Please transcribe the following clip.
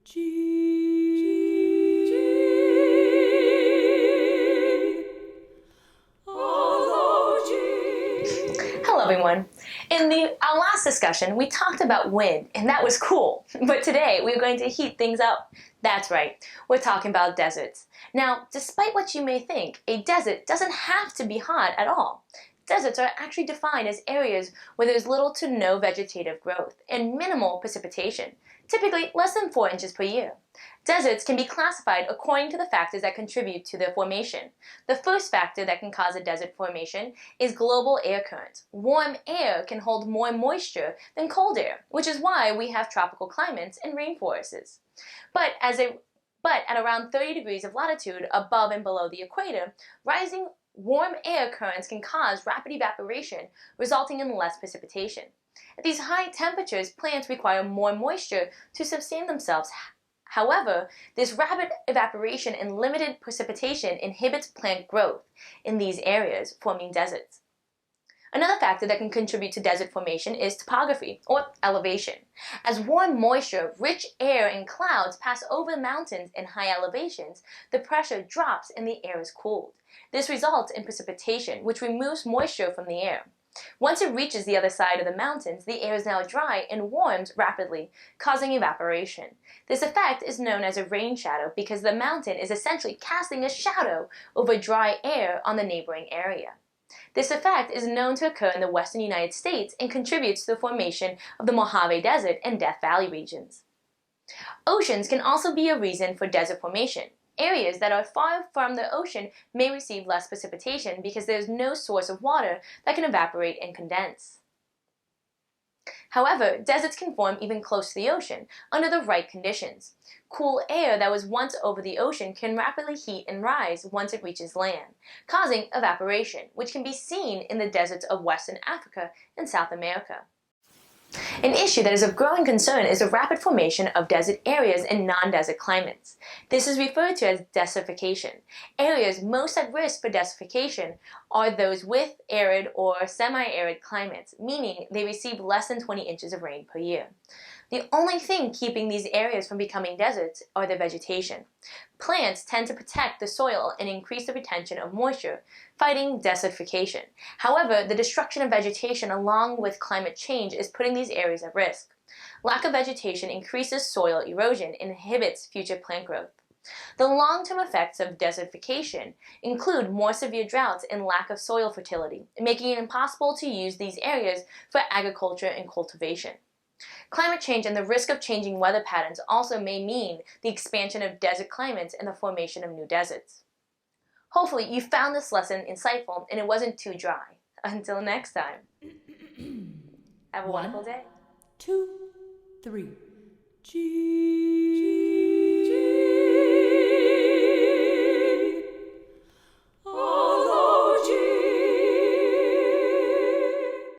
Hello everyone. In our last discussion, we talked about wind, and that was cool. But today, we're going to heat things up. That's right, we're talking about deserts. Now, despite what you may think, a desert doesn't have to be hot at all. Deserts are actually defined as areas where there's little to no vegetative growth and minimal precipitation, typically less than 4 inches per year. Deserts can be classified according to the factors that contribute to their formation. The first factor that can cause a desert formation is global air currents. Warm air can hold more moisture than cold air, which is why we have tropical climates and rainforests. But at around 30 degrees of latitude above and below the equator, rising warm air currents can cause rapid evaporation, resulting in less precipitation. At these high temperatures, plants require more moisture to sustain themselves. However, this rapid evaporation and limited precipitation inhibits plant growth in these areas, forming deserts. Another factor that can contribute to desert formation is topography, or elevation. As warm moisture, rich air, and clouds pass over the mountains in high elevations, the pressure drops and the air is cooled. This results in precipitation, which removes moisture from the air. Once it reaches the other side of the mountains, the air is now dry and warms rapidly, causing evaporation. This effect is known as a rain shadow because the mountain is essentially casting a shadow over dry air on the neighboring area. This effect is known to occur in the western United States and contributes to the formation of the Mojave Desert and Death Valley regions. Oceans can also be a reason for desert formation. Areas that are far from the ocean may receive less precipitation because there is no source of water that can evaporate and condense. However, deserts can form even close to the ocean under the right conditions. Cool air that was once over the ocean can rapidly heat and rise once it reaches land, causing evaporation, which can be seen in the deserts of Western Africa and South America. An issue that is of growing concern is the rapid formation of desert areas in non-desert climates. This is referred to as desertification. Areas most at risk for desertification are those with arid or semi-arid climates, meaning they receive less than 20 inches of rain per year. The only thing keeping these areas from becoming deserts are the vegetation. Plants tend to protect the soil and increase the retention of moisture, fighting desertification. However, the destruction of vegetation along with climate change is putting these areas at risk. Lack of vegetation increases soil erosion and inhibits future plant growth. The long-term effects of desertification include more severe droughts and lack of soil fertility, making it impossible to use these areas for agriculture and cultivation. Climate change and the risk of changing weather patterns also may mean the expansion of desert climates and the formation of new deserts. Hopefully you found this lesson insightful and it wasn't too dry. Until next time, have a wonderful day. 2, 3. G.